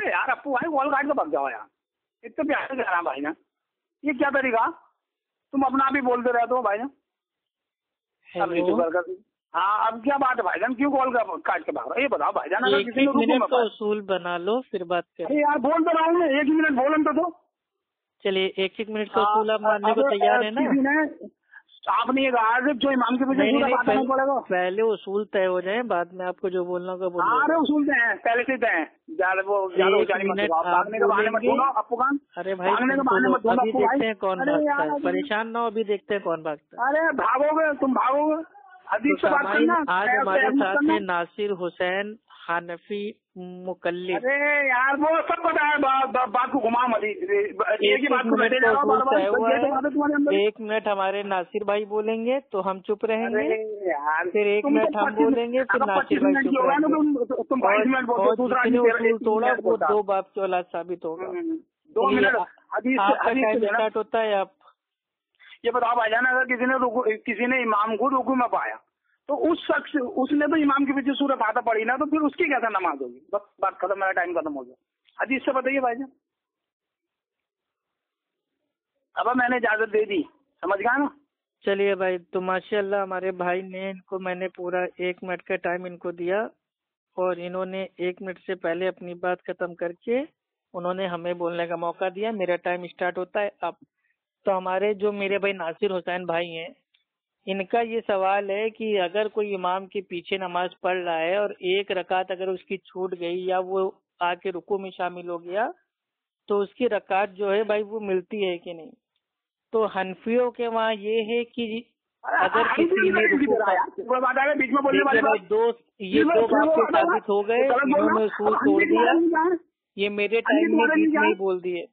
यार अप्पू भाई कॉल काट के भाग जाओ यार, इतने प्यार से कह रहा है भाई ना, ये क्या तरीका, तुम अपना आप ही बोलते रहते हो भाई ना। अब नीचे कर हाँ, अब क्या बात है भाईजान, क्यों कॉल काट के भाग रहा है, ये बताओ भाईजान। अगर किसी ने मिनट का उसूल बना लो फिर बात करें। अरे यार बोल तो रहा हूँ मैं, 1 मिनट बोलन तो दो। चलिए 1 मिनट का उसूल आप मानने को तैयार है ना? आपने ये कहा जो इमाम के पीछे पड़ेगा, पहले उसूल तय हो जाए, बाद में आपको जो बोलना होगा बोलो। अरे उसूल तय है, पहले से तय है। अरे भाई अभी देखते हैं कौन भागता है, परेशान ना हो, अभी देखते हैं कौन भागता है। अरे भागोगे, तुम भागोगे। तो आज हमारे साथ है नासिर हुसैन हनफी मुकल्लिद। अरे यार वो सब पता है, बात को घुमा मत, एक ही बात को बैठे जाओ, बार-बार हुआ है। 1 मिनट हमारे नासिर भाई बोलेंगे तो हम चुप रहेंगे, फिर 1 मिनट हम बोलेंगे, फिर नासिर भाई चुप रहेंगे। और जिसने उसूल तोड़ा वो 2 बाप की औलाद साबित होगा। 2 मिनट आपका टाइम स्टार्ट होता है। आप ये बताओ भाईजान, अगर किसी ने इमाम को रुकू में पाया तो उस शख्स, उसने तो इमाम के पीछे सूरत फातिहा पढ़ी ना, तो फिर उसकी कैसा नमाज होगी। बस बात खत्म, मेरा टाइम खत्म हो गया। हदीस से बताइए भाईजान। अब मैंने इजाजत दे दी, समझ गया ना। चलिए भाई, तो माशाल्लाह हमारे भाई ने, इनको मैंने पूरा 1 मिनट का टाइम इनको दिया और इन्होंने 1 मिनट से पहले अपनी बात खत्म करके उन्होंने हमें बोलने का मौका दिया। मेरा टाइम स्टार्ट होता है अब। तो हमारे जो मेरे भाई नासिर हुसैन भाई हैं, इनका ये सवाल है कि अगर कोई इमाम के पीछे नमाज पढ़ रहा है और 1 रकात अगर उसकी छूट गई या वो आके रुकू में शामिल हो गया तो उसकी रकात जो है भाई वो मिलती है कि नहीं। तो हनफियों के वहाँ ये है कि अगर किसी ने रुकू ये 2 बात के साबित हो गए, इन्होंने उसूल तोड़ दिया, ये मेरे टाइम में बीच में ही बोल दिए।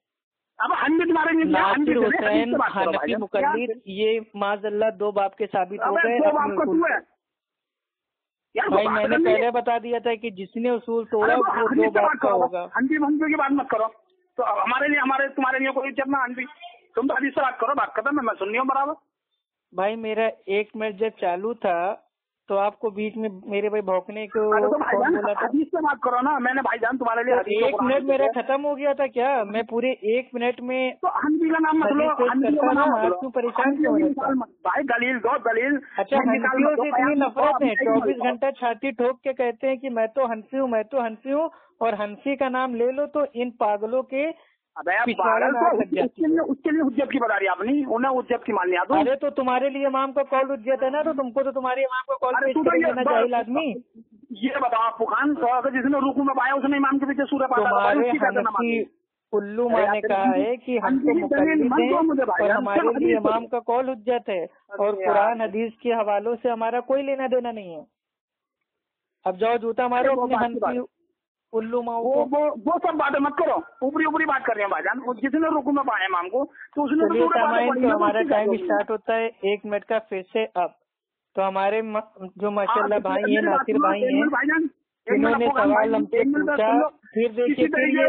अब नासिर हुसैन हनफी मुकल्लिद, ये माज़अल्लाह 2 बाप के साबित हो गए। भाई मैंने पहले बता दिया था कि जिसने उसूल तोड़ा वो 2 बाप का होगा। हनफी की बात मत करो, तो हमारे लिए तुम्हारे लिए कोई इज्जत ना। हनफी तुम तो हदीस से बात करो, बात खत्म है, मैं सुन रही हूँ बराबर। भाई मेरा 1 मिनट जब चालू था तो आपको बीच में मेरे भाई भौंकने को बोला था। हदीस से बात करो ना, मैंने भाईजान तुम्हारे लिए 1 मिनट मेरा खत्म हो गया था क्या? मैं पूरे 1 मिनट में तो हनफी का नाम मत लो, आप क्यों परेशान क्यों भाई? दलील दो, दलील। अच्छा, हनफियों से इतनी नफरत है, 24 घंटा छाती ठोक के कहते हैं कि मैं तो हनफी हूँ, मैं तो हनफी हूँ, और हनफी का नाम ले लो तो इन पागलों के उसके लिए हुज्जत की बता रही आपने, उन्हें हुज्जत की माननी आती। अरे तो तुम्हारे लिए इमाम का कॉल हुज्जत है ना, तो तुमको तो तुम्हारे इमाम का कॉल पेश करना जाहिल आदमी। ये बताओ आपको खान, अगर जिसने रुकू में पाया उसने इमाम के पीछे सूरत तुम्हारे हनफी उल्लू माँ ने कहा है कि हम तो मुकल्लिद हैं और हमारे लिए इमाम का कॉल हुज्जत है, और कुरान हदीस के हवालों से हमारा कोई लेना देना नहीं है। अब जाओ जूता मारो अपने हनफी उल्लू माँ को। वो सब बातें मत करो, ऊपरी बात कर रहे हैं भाईजान। जिसने रुकू में पाया इमाम को तो उसने तो हमारा टाइम स्टार्ट होता है 1 मिनट का फिर से अब। तो हमारे जो माशाल्लाह भाई हैं, नासिर भाई हैं, इन्होंने सवाल हमसे पूछा, फिर देखिए ये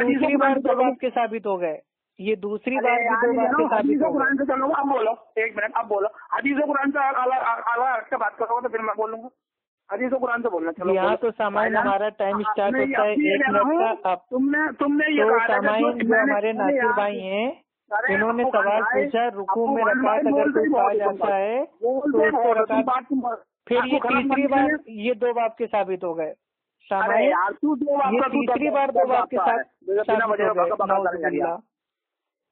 दूसरी बार 2 बाप के साबित हो गए, ये दूसरी बार भी 2 बाप के साबित हो गए। चलो अब बोलो, 1 मिनट अब बोलो। हदीस कुरान से अलग से बात करोगे तो फिर मैं बोलूंगा। हदीस कुरान से बोलना। चलो यहाँ तो सामाइन हमारा टाइम स्टार्ट होता है 1 मिनट का अब। तुमने ये तो सामाइन जो हमारे नासिर भाई हैं, इन्होंने सवाल पूछा, रुकू में रकात अगर कोई पा जाता है तो उसको रकात, फिर ये तीसरी बार ये 2 बाप के साबित हो गए। सामाइन ये तीसरी बार 2 बाप के साथ साबित हो गए।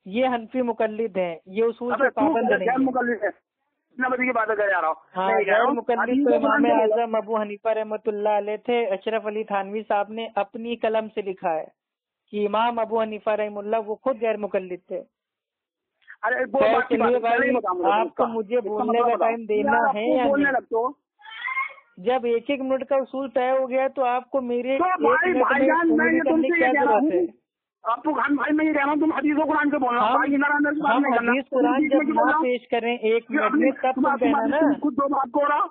ये हनफी मुकल्लिद हैं, ये उसूल के पाबंद नहीं है। की बात कर जा रहा हूँ। हाँ, गैर मुकल्लिद तो इमाम आज़म अबू हनीफा रहमतुल्लाह अलैह थे। अशरफ अली थानवी साहब ने अपनी कलम से लिखा है कि इमाम अबू हनीफा रहमुल्लाह वो खुद गैर मुकल्लिद थे। अरे चलिए भाई, आपको मुझे बोलने का टाइम देना है या नहीं? जब 1-1 मिनट का उसूल तय हो गया तो आपको मेरे 1 मिनट में करने की क्या जरूरत है? आपको खान भाई मैं ये कह रहा हूँ, तुम हदीस कुरान से बोलना। हम हदीस कुरान जब ना पेश करें 1 मिनट में तब तुम कहना ना। खुद 2 बात को रहा,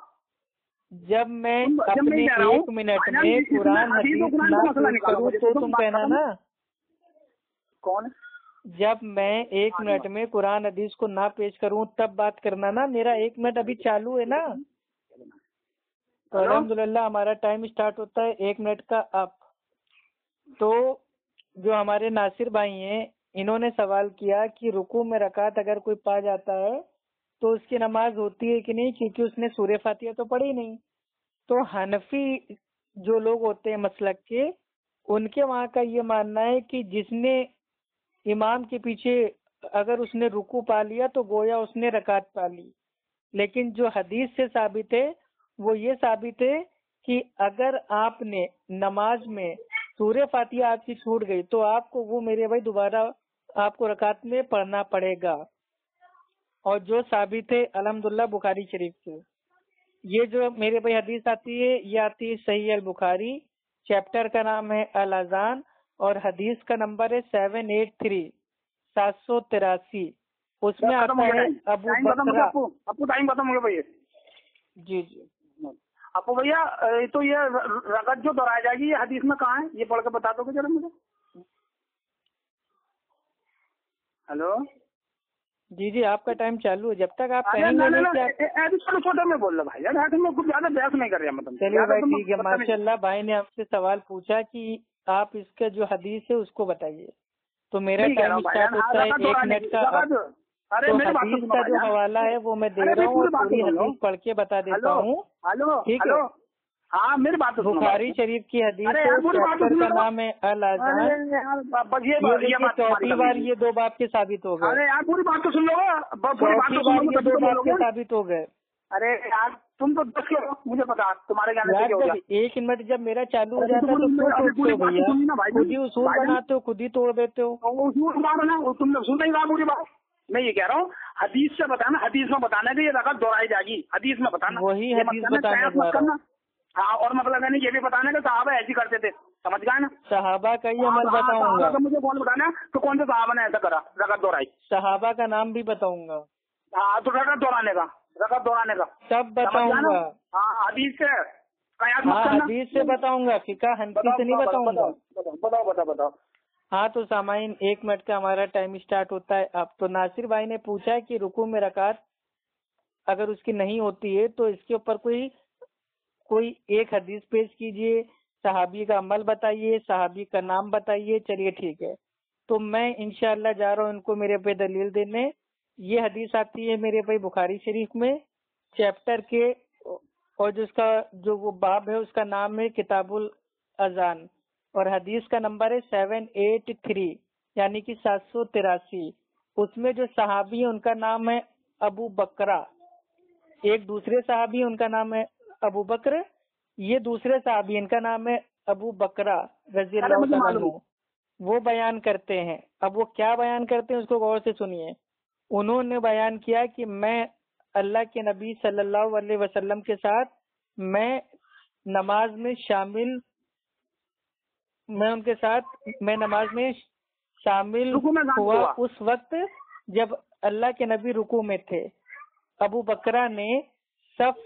जब मैं अपने 1 मिनट में कुरान हदीस ना पेश करूँ तो तुम कहना ना। कौन? जब मैं 1 मिनट में कुरान हदीस को ना पेश करूँ तब बात करना ना। मेरा 1 मिनट अभी चालू है ना। तो अल्हम्दुलिल्लाह हमारा टाइम स्टार्ट होता है 1 मिनट का अब। تو جو ہمارے ناصر بھائی ہیں انہوں نے سوال کیا کہ رکوع میں رکعت اگر کوئی پا جاتا ہے تو اس کی نماز ہوتی ہے کہ نہیں، کیونکہ اس نے سورہ فاتحہ تو پڑھی نہیں۔ تو حنفی جو لوگ ہوتے ہیں مسلک کے، ان کے وہاں کا یہ ماننا ہے کہ جس نے امام کے پیچھے اگر اس نے رکوع پا لیا تو گویا اس نے رکعت پا لی۔ لیکن جو حدیث سے ثابت ہے وہ یہ ثابت ہے کہ اگر آپ نے نماز میں سورہ فاتحہ آپ کی چھوٹ گئی تو آپ کو وہ میرے بھائی دوبارہ آپ کو رکعت میں پڑھنا پڑے گا، اور جو ثابت ہے الحمدللہ بخاری شریف سے۔ یہ جو میرے بھائی حدیث آتی ہے یہ آتی ہے صحیح البخاری، چیپٹر کا نام ہے الاذان اور حدیث کا نمبر ہے 783 783۔ اس میں آتا ہے ابو بکرہ۔ آپ کو ٹائم ختم ہو گیا بھیا؟ جی جی ابو بھیا تو یہ رکعت جو دہرائی جائے گی یہ حدیث میں کہاں ہے؟ یہ پڑھ کے بتا دو گے ذرا مجھے؟ ہلو جی جی آپ کا ٹائم چالو ہے، جب تک آپ کہیں گے نہیں کہ چھوٹے میں بول رہا بھائی یار، میں کچھ زیادہ بحث نہیں کر رہا مطلب۔ چلیے بھائی ٹھیک ہے، ماشاء اللہ بھائی نے آپ سے سوال پوچھا کہ آپ اس کا جو حدیث ہے اس کو بتائیے، تو میرا ٹائم اسٹارٹ ہوتا ہے 1 منٹ کا۔ تو حدیث کا جو حوالہ ہے وہ میں دے رہا ہوں اور پوری حدیث پڑھ کے بتا دیتا ہوں، ٹھیک ہے؟ ہاں میری بات بخاری شریف کی حدیث ہے، چیپٹر کا نام ہے الاذان، چوتھی بار یہ 2 باب کے ثابت ہو گئے، ارے یار پوری بات تو سن لو، چوتھی بار یہ 2 باب کے ثابت ہو گئے۔ ارے یار تم تو دس کے ہو، مجھے پتا تمہارے کیا 1 منٹ جب میرا چالو ہو جاتا ہے تو کیوں ٹوٹتے ہو بھیا؟ خود ہی اصول بناتے ہو، خود ہی توڑ دیتے ہو۔ تم نے سن نہیں رہا پوری بات، میں یہ کہہ رہا ہوں حدیث سے بتانا، حدیث میں بتانا کہ یہ رکعت دہرائی جائے گی، حدیث میں بتانا، وہی حدیث بتانا کرنا۔ ہاں اور مطلب یہ بھی بتانا کہ صحابہ ایسی کرتے تھے، سمجھ گئے نا؟ صحابہ کا یہ عمل بتاؤں گا، مجھے کون بتانا تو کون سے صحابہ نے ایسا کرا رکعت دہرائی؟ صحابہ کا نام بھی بتاؤں گا، ہاں تو رکعت دہرانے کا سب بتاؤں گا۔ ہاں حدیث سے ہاں حدیث سے بتاؤں گا، فقہ حنفی سے نہیں بتاؤں گا۔ بتاؤ۔ ہاں تو سامعین 1 منٹ کا ہمارا ٹائم اسٹارٹ ہوتا ہے اب۔ تو ناصر بھائی نے پوچھا کہ رکوع میں رکعت اگر اس کی نہیں ہوتی ہے تو اس کے اوپر کوئی ایک حدیث پیش کیجئے، صحابی کا عمل بتائیے، صحابی کا نام بتائیے۔ چلیے ٹھیک ہے، تو میں انشاءاللہ جا رہا ہوں ان کو میرے پہ دلیل دینے۔ یہ حدیث آتی ہے میرے بھائی بخاری شریف میں، چیپٹر کے، اور جس کا جو وہ باب ہے اس کا نام ہے کتاب الاذان، اور حدیث کا نمبر ہے 783 یعنی کہ 783۔ اس میں جو صحابی ہے ان کا نام ہے ابو بکرہ، ایک دوسرے صحابی ہیں ان کا نام ہے ابو بکر، یہ دوسرے صحابی ان کا نام ہے ابو بکرہ رضی اللہ تعالیٰ عنہ۔ وہ بیان کرتے ہیں، اب وہ کیا بیان کرتے ہیں اس کو غور سے سنیے۔ انہوں نے بیان کیا کہ میں اللہ کے نبی صلی اللہ علیہ وسلم کے ساتھ میں نماز میں شامل ہوا اس وقت جب اللہ کے نبی رکوع میں تھے۔ ابو بکرہ نے صف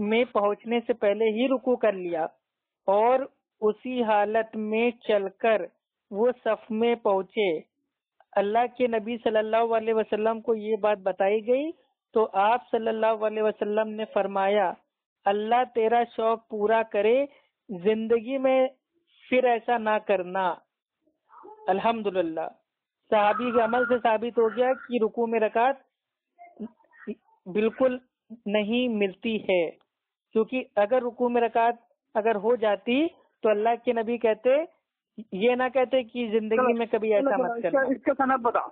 میں پہنچنے سے پہلے ہی رکوع کر لیا اور اسی حالت میں چل کر وہ صف میں پہنچے۔ اللہ کے نبی صلی اللہ علیہ وسلم کو یہ بات بتائی گئی تو آپ صلی اللہ علیہ وسلم نے فرمایا اللہ تیرا شوق پورا کرے، زندگی میں پھر ایسا نہ کرنا۔ الحمدللہ صحابی کے عمل سے ثابت ہو گیا کہ رکوع میں رکعت بالکل نہیں ملتی ہے، کیونکہ اگر رکوع میں رکعت اگر ہو جاتی تو اللہ کے نبی کہتے، یہ نہ کہتے کہ زندگی میں کبھی ایسا مت کرنا۔ اس کا سند بتاؤ۔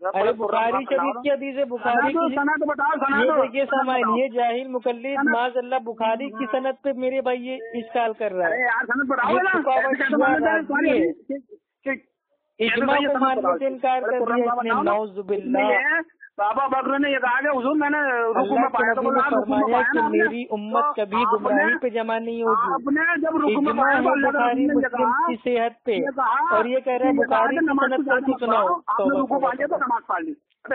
ارے بخاری شریف کی حدیث ہے، بخاری کی یہ دیکھیے سامعین، یہ جاہل مقلد معاذ اللہ بخاری کی سند پہ میرے بھائی یہ اشکال کر رہا ہے۔ اجماع کو ماننے سے انکار کر دیا اس نے، نعوذ باللہ۔ بابا بکر نے یہ کہا کہ حضور میں نے رکوع میں پایا تو فرمایا کہ میری امت کبھی گمراہی پہ جمع نہیں ہوگی۔ اجماع ہے بخاری مسلم کی صحت پہ، اور یہ کہہ رہا ہے بخاری کی سند پر کچھ نہ ہو۔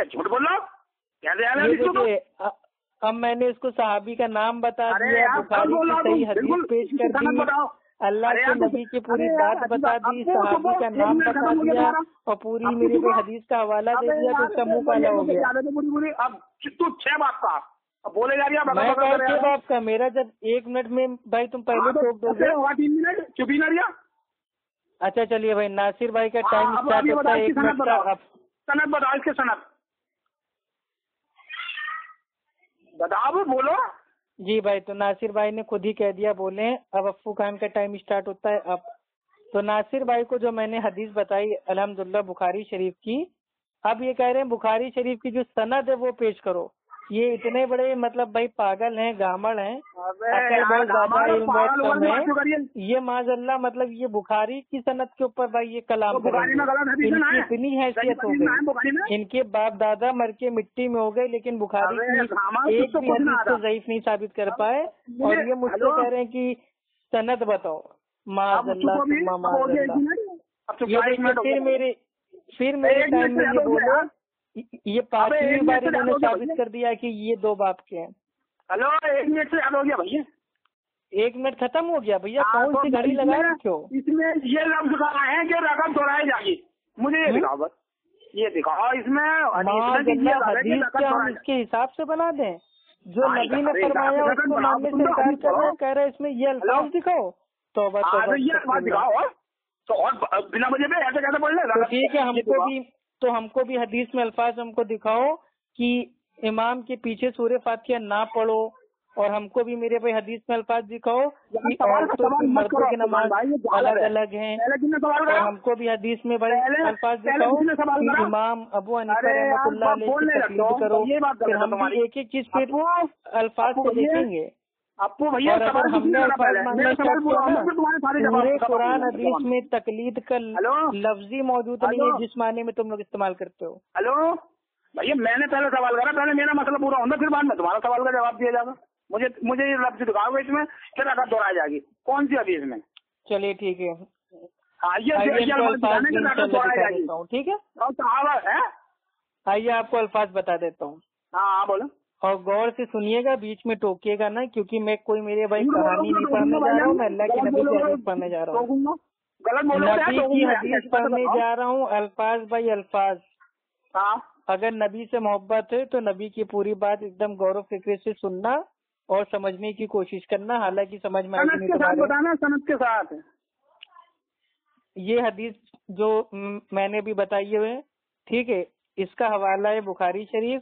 جھوٹ بول رہا۔ اب میں نے اس کو صحابی کا نام بتا دیا، بخاری کی صحیح حدیث پیش کر دی، اللہ کے نبی کی پوری بات بتا دی، صحابی کا نام بتا دیا اور پوری میرے کو حدیث کا حوالہ دے دیا تو اس کا منہ کالا ہو گیا۔ اب تو 6 بات کا بولے جا رہی میں 6 بات کا، میرا جب 1 منٹ میں بھائی تم پہلے ٹوک دو گے 3 منٹ چپ ہی نہ رہا۔ اچھا چلیے بھائی، ناصر بھائی کا ٹائم اب اسٹارٹ یہ ہوتا بتاؤ ہے اس 1 کی منٹ صنعت کا. بتاؤ، صنعت بتاؤ اس کی صنعت بتاؤ، بولو. جی بھائی، تو ناصر بھائی نے خود ہی کہہ دیا، بولیں. اب افو خان کا ٹائم اسٹارٹ ہوتا ہے اب. تو ناصر بھائی کو جو میں نے حدیث بتائی الحمدللہ بخاری شریف کی، اب یہ کہہ رہے ہیں بخاری شریف کی جو سند ہے وہ پیش کرو. یہ اتنے بڑے مطلب بھائی پاگل ہیں، گامڑ ہیں، عقل بہت زیادہ، علم بہت کم ہے. یہ معاذ اللہ مطلب یہ بخاری کی سند کے اوپر بھائی یہ کلام کریں گے. ان کی اتنی حیثیت ہو گئی، ان کے باپ دادا مر کے مٹی میں ہو گئے، لیکن بخاری کی ایک بھی حدیث کو ضعیف نہیں ثابت کر پائے. اور یہ مجھ سے کہہ رہے ہیں کہ سند بتاؤ. معاذ اللہ ثم معاذ اللہ. یہ دیکھیے پھر میرے ٹائم میں یہ بولو، یہ 5ویں بار انہوں نے ثابت کر دیا کہ یہ 2 باپ کے ہیں. ہلو، 1 منٹ سے زیادہ ہو گیا بھیا. 1 منٹ ختم ہو گیا بھیا، کون سی گھڑی لگا رکھے ہو؟ اس میں یہ لفظ کہا ہے کہ رقم توڑائی جائے گی. مجھے یہ دکھاؤ، بس یہ دکھاؤ اس میں حدیث کیا ہم اس کے حساب سے بنا دیں؟ جو نبی نے فرمایا اس کو ماننے سے انکار کر رہے ہیں، کہہ رہے اس میں یہ الفاظ دکھاؤ. توبہ توبہ. یہ الفاظ دکھاؤ تو اور بنا وجہ پہ ایسے کیسے بول رہے. ٹھیک ہے، ہم کو بھی حدیث میں الفاظ ہم کو دکھاؤ کہ امام کے پیچھے سورہ فاتحہ نہ پڑھو. اور ہم کو بھی میرے بھائی حدیث میں الفاظ دکھاؤ کہ عورتوں کی مردوں کی نماز الگ الگ ہیں. اور ہم کو بھی حدیث میں بھائی الفاظ دکھاؤ کہ امام ابو حنیفہ رحمۃ اللہ علیہ کی تقلید کرو. پھر ہم بھی ایک ایک چیز پھر الفاظ سے دیکھیں گے. اور اگر ہم نے الفاظ ماننا اسٹارٹ کیا نا، پورے قرآن حدیث میں تقلید کا لفظی موجود نہیں ہے جس معنی میں تم لوگ استعمال کرتے ہو. ہلو بھیا، میں نے پہلے سوال کرا، پہلے میرا مسئلہ پورا ہونا، پھر بعد میں تمہارا سوال کا جواب دیا جائے گا. مجھے یہ لفظ دکھاؤ گے اس میں پھر اگر دوہرائی جائے گی کون سی حدیث میں. چلیے ٹھیک ہے، ٹھیک ہے. آئیے آپ کو الفاظ بتا دیتا ہوں. ہاں بولو. اور غور سے سنیے گا، بیچ میں ٹوکیے گا نا، کیونکہ میں کوئی میرے بھائی کہانی نہیں پڑھنے جا رہا ہوں، میں اللہ کی نبی کی حدیث پڑھنے جا رہا ہوں. نبی کی حدیث پڑھنے جا رہا ہوں، الفاظ بائی الفاظ. اگر نبی سے محبت ہے تو نبی کی پوری بات ایک دم غور و فکر سے سننا اور سمجھنے کی کوشش کرنا، حالانکہ سمجھ میں آئے گی سند کے ساتھ. یہ حدیث جو میں نے بھی بتائی ہوئے، ٹھیک ہے، اس کا حوالہ ہے بخاری شریف،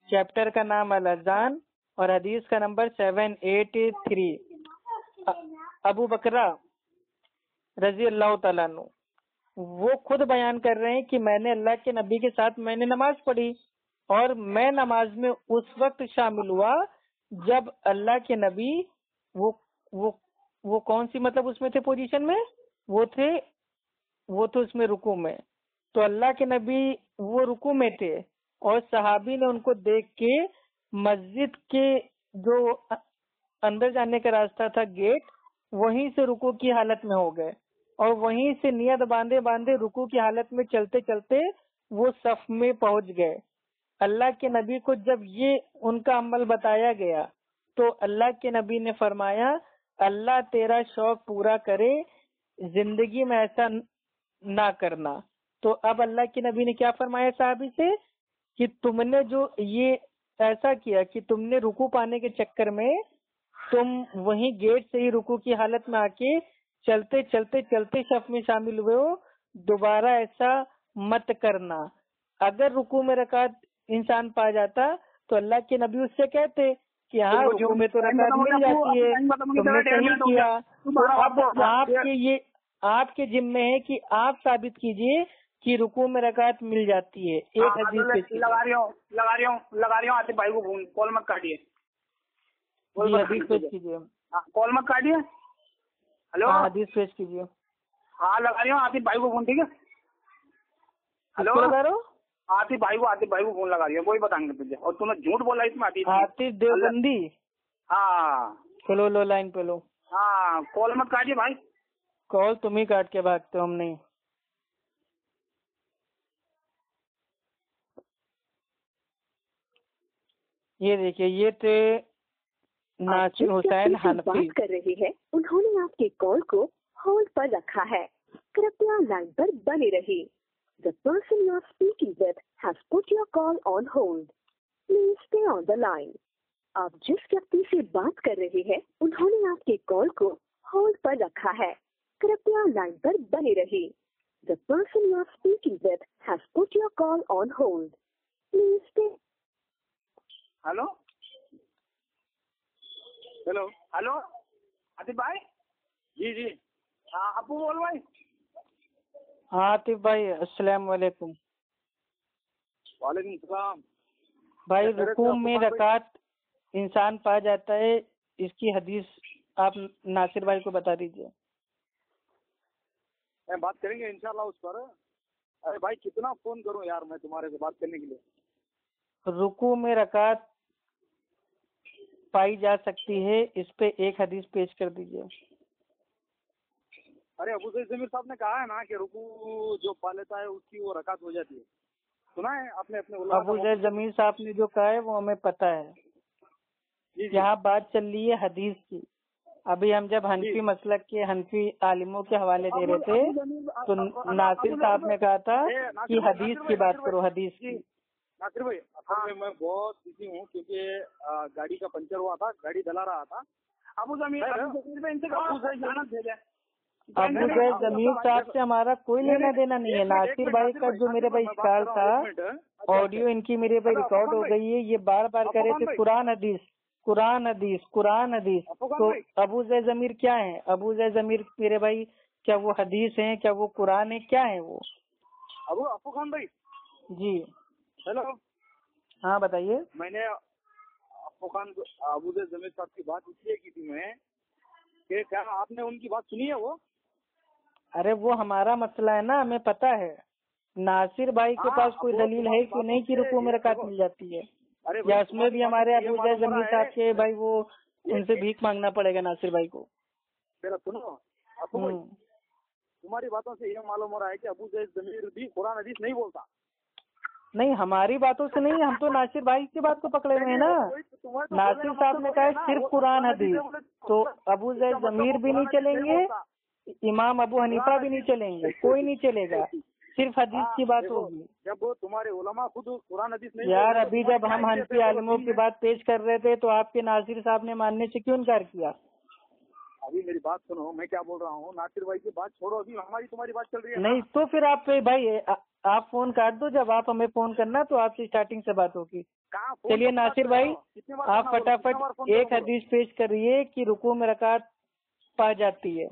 چیپٹر کا نام الاذان اور حدیث کا نمبر 783. ابو بکرہ رضی اللہ تعالیٰ عنہ وہ خود بیان کر رہے ہیں کہ میں نے اللہ کے نبی کے ساتھ میں نے نماز پڑھی، اور میں نماز میں اس وقت شامل ہوا جب اللہ کے نبی وہ کون سی مطلب اس میں تھے پوزیشن میں، وہ تھے اس میں رکوع میں. تو اللہ کے نبی وہ رکوع میں تھے اور صحابی نے ان کو دیکھ کے مسجد کے جو اندر جانے کا راستہ تھا گیٹ، وہیں سے رکوع کی حالت میں ہو گئے اور وہیں سے نیت باندھے رکوع کی حالت میں چلتے چلتے وہ صف میں پہنچ گئے. اللہ کے نبی کو جب یہ ان کا عمل بتایا گیا تو اللہ کے نبی نے فرمایا اللہ تیرا شوق پورا کرے، زندگی میں ایسا نہ کرنا. تو اب اللہ کے نبی نے کیا فرمایا صحابی سے کہ تم نے جو یہ ایسا کیا کہ تم نے رکوع پانے کے چکر میں تم وہیں گیٹ سے ہی رکوع کی حالت میں آ کے چلتے چلتے صف میں شامل ہوئے ہو، دوبارہ ایسا مت کرنا. اگر رکوع میں رکعت انسان پا جاتا تو اللہ کے نبی اس سے کہتے کہ ہاں رکوع میں تو رکعت مل جاتی ہے، تم نے صحیح کیا. تو اب آپ کے ذمے ہے کہ آپ ثابت کیجئے کہ رکوع میں رکعت مل جاتی ہے. ایک حدیث لگا رہی ہوں آصف بھائی کو فون کال مت کاٹیے. حدیث پیش کیجیے. کال مت کاٹیے. ہلو حدیث پیش کیجیے. ہاں لگا رہی ہوں آصف بھائی کو فون. ٹھیک ہے. ہلو لگا رہا ہوں آصف بھائی کو فون لگا رہی ہے، وہی بتائیں گے تجھے. اور تم نے جھوٹ بولا اس میں. عاطف دیوبندی. ہاں چلو لو لائن پہ لو. ہاں کال مت کاٹیے بھائی. کال تم ہی کاٹ کے بھاگتے ہو، ہم نہیں. یہ دیکھیے یہ تھے ناصر حسین حنفی. کر رہی ہے انہوں نے آپ کی کال کو ہولڈ پر رکھا ہے، کرپیا لائن پر بنے رہی. The person you are speaking with has put your call on hold. Please stay on the line. آپ جس ویکتی سے بات کر رہے ہیں انہوں نے آپ کی کال کو ہولڈ پر رکھا ہے، कृपया लाइन पर बने रहिए. The person you are speaking with has put your call on hold. Please stay. Hello hello hello Atif भाई. जी जी. हाँ अप्पू बोल भाई. हाँ आतिफ भाई, अस्सलाम वालेकुम. वालेकुम सलाम. भाई रुकू में रकात इंसान पा जाता है, इसकी हदीस आप नासिर भाई को बता दीजिए. मैं बात करेंगे इंशाल्लाह उस पर. अरे भाई कितना फोन करूं यार मैं तुम्हारे से बात करने के लिए. रुकू में रकात पाई जा सकती है, इस पे एक हदीस पेश कर दीजिए. अरे अबू सईद जमीर साहब ने कहा है ना कि रुकू जो पा लेता है उसकी वो रकात हो जाती है. सुना है आपने अपने उलमा अबू सईद जमीर साहब ने जो कहा है वो हमें पता है. जी जी. यहाँ बात चल रही है हदीस की. अभी हम जब हनफी मसलक के हनफी आलिमों के हवाले दे रहे थे तो नासिर साहब ने कहा था कि हदीस की बात करो, हदीस की. नासिर भाई असल में मैं बहुत बिजी हूँ क्योंकि गाड़ी का पंचर हुआ था, गाड़ी डला रहा था. अबू जमीर साहब से हमारा कोई लेना देना नहीं है. नासिर भाई का जो मेरे भाई इश्काल था, ऑडियो इनकी मेरे भाई रिकॉर्ड हो गई है. ये बार बार कह रहे थे कुरान हदीस कुरान हदीस कुरान हदीस. तो अबू ज़ैद ज़मीर क्या है? अबू ज़ैद ज़मीर मेरे भाई क्या वो हदीस है, क्या वो कुरान है, क्या है वो? अबू खान भाई जी हेलो. हाँ बताइए. मैंने अबू ज़ैद ज़मीर साहब की बात इसलिए की थी मैं कि क्या आपने उनकी बात सुनी है वो? अरे वो हमारा मसला है ना, हमें पता है. नासिर भाई के पास कोई दलील है कि नहीं कि रुकू में रकात मिल जाती है, या उसमें भी हमारे अबू ज़ैद ज़मीर साहब के भाई वो उनसे भीख मांगना पड़ेगा नासिर भाई को? मेरा सुनो अबू भाई, तुम्हारी बातों से ये मालूम हो रहा है कि अबू ज़ैद ज़मीर भी कुरान हदीस नहीं बोलता. नहीं, हमारी बातों से नहीं, हम तो नासिर भाई की बात को पकड़े हुए हैं ना. नासिर साहब ने कहा है सिर्फ कुरान हदीस, तो अबू ज़ैद ज़मीर भी नहीं चलेंगे, इमाम अबू हनीफा भी नहीं चलेंगे, कोई नहीं चलेगा, सिर्फ हदीस की बात होगी. जब तुम्हारे उलमा खुद कुरान हदीस नहीं यार अभी जब हम हनफी आलिमों की बात पेश कर रहे थे तो आपके नासिर साहब ने मानने से क्यों इनकार किया? अभी मेरी बात सुनो, मैं क्या बोल रहा हूँ. नासिर भाई की बात छोड़ो, अभी हमारी तुम्हारी बात चल रही है. नहीं तो फिर आप भाई आप फोन काट दो, जब आप हमें फोन करना तो आपसे स्टार्टिंग से बात होगी. चलिए नासिर भाई, आप फटाफट एक हदीस पेश करिए कि रुकू में रकात पा जाती है.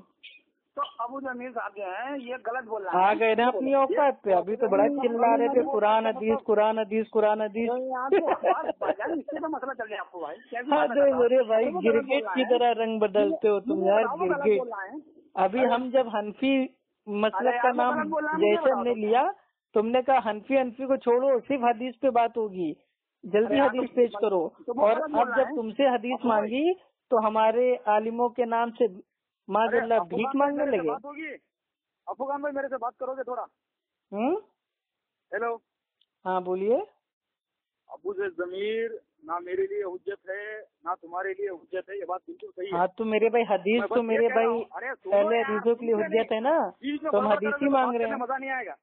तो अबू जमीर साहब जो हैं ये गलत बोल रहे हैं. आ गए ना अपनी औकात पे. अभी तो बड़ा चिल्ला रहे थे कुरान हदीस कुरान हदीस कुरान हदीस. इससे तो मसला चल रहा है आपको भाई. अरे भाई गिरगिट की तरह रंग बदलते हो तुम यार, गिरगिट. अभी हम जब हनफी मसलक का नाम जैसे हमने लिया, तुमने कहा हनफी को छोड़ो, सिर्फ हदीस पे बात होगी, जल्दी हदीस पेश करो. और अब जब तुमसे हदीस मांगी तो हमारे आलिमों के नाम से माज़ल्लाह भीख मांगने लगे. अफू खान भाई मेरे से बात करोगे थोड़ा? हेलो. हाँ बोलिए. अबू ज़ैद ज़मीर ना मेरे लिए हुज्जत है ना तुम्हारे लिए हुज्जत है, ये बात बिल्कुल सही है. हाँ तो मेरे भाई हदीस तो मेरे भाई पहले हदीसों के लिए हुज्जत है ना, तो हम हदीस ही मांग रहे हैं. मजा नहीं आएगा.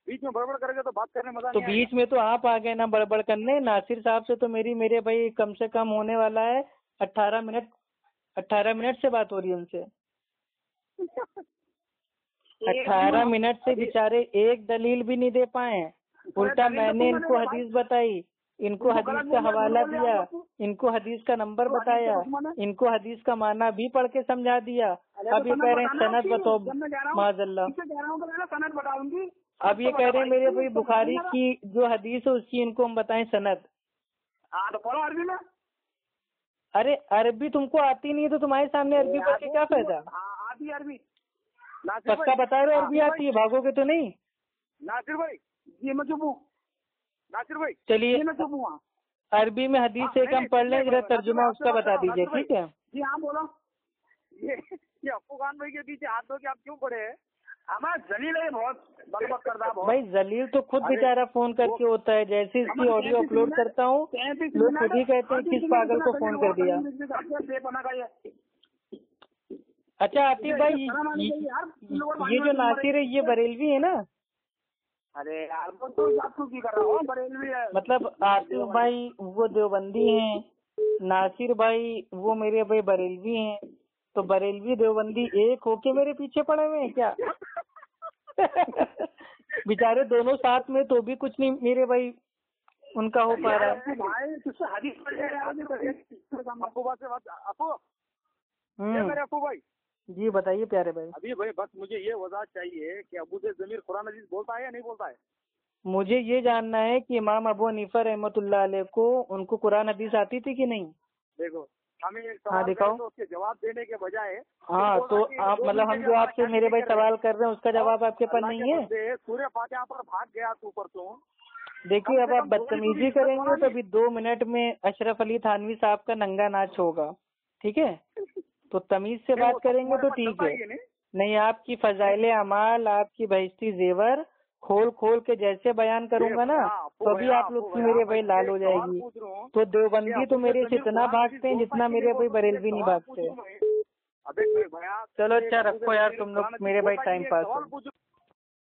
बीच में बड़बड़ करेंगे तो बात करने मजा तो नहीं आएगा. बीच में तो आप आ गए ना बड़बड़ करने. नासिर साहब से तो मेरे भाई कम से कम होने वाला है 18 मिनट से बात हो रही है उनसे. 18 मिनट से बेचारे एक दलील भी नहीं दे पाए. उल्टा मैंने इनको हदीस बताई, इनको हदीस का हवाला दिया, इनको हदीस का नंबर बताया, इनको हदीस का माना भी पढ़ के समझा दिया. अब ये कह रहे हैं सनद बताओ. माज़ल्लाह. अब ये कह रहे हैं मेरे भाई बुखारी की जो हदीस है उसकी इनको हम बताएं सनद. तो पढ़ो अरबी में. अरे अरबी तुमको आती नहीं है तो तुम्हारे सामने अरबी पढ़ के क्या फायदा? आती अरबी. पक्का बता रहे हो अरबी आती है, भागोगे तो नहीं? नासिर भाई ये मैं चुप हूँ. नासिर भाई चलिए मैं चुप हूँ. अरबी में हदीस से हम पढ़ लें, जरा तर्जुमा उसका बता दीजिए. ठीक है जी हाँ बोलो. ये अफू खान भाई के पीछे हाथ धो के आप क्यों पड़े हैं? हमारा जलील है बहुत बकबक करता है. भाई जलील तो खुद बेचारा फोन करके होता है. जैसे इसकी ऑडियो अपलोड करता हूँ लोग खुद ही कहते हैं किस पागल को फोन कर दिया. अच्छा आतिफ भाई, ये जो नासिर है ये बरेलवी है ना? अरे यार वो तो आपको की कर रहा हूँ, बरेलवी है. मतलब आतिफ भाई वो देवबंदी हैं, नासिर भाई वो मेरे भाई बरेलवी हैं. तो बरेलवी देवबंदी एक होके मेरे पीछे पड़े हुए हैं क्या? बेचारे दोनों साथ में तो भी कुछ नहीं मेरे भाई उनका हो पा रहा है। भाई तुझसे हदीस पढ़ मेरे अप्पू भाई। जी बताइए प्यारे भाई। अभी भाई बस मुझे ये वजह चाहिए कि अबू से ज़मीर कुरान हदीस बोलता है या नहीं बोलता है? मुझे ये जानना है कि इमाम अबू हनीफा रहमतुल्लाह अलैह को उनको कुरान हदीस आती थी कि नहीं? देखो हमें एक हाँ, सवाल दिखाओ। करें तो उसके जवाब देने के बजाय हाँ तो आप मतलब हम जो आपसे मेरे भाई सवाल कर रहे हैं उसका जवाब आपके पास नहीं है? सूर्य फातिहा पर भाग गया तू परसों। देखिए अब आप बदतमीजी करेंगे तो अभी 2 मिनट में अशरफ अली थानवी साहब का नंगा नाच होगा, ठीक है? तो तमीज से बात करेंगे तो ठीक है, नहीं आपकी फजाइले अमाल आपकी बहिश्ती जेवर खोल खोल के जैसे बयान करूंगा ना तो अभी आप लोग की मेरे भाई लाल हो जाएगी। तो देवबंदी तो मेरे से इतना भागते हैं जितना मेरे भाई बरेलवी नहीं भागते। चलो अच्छा रखो यार तुम लोग मेरे भाई टाइम पास।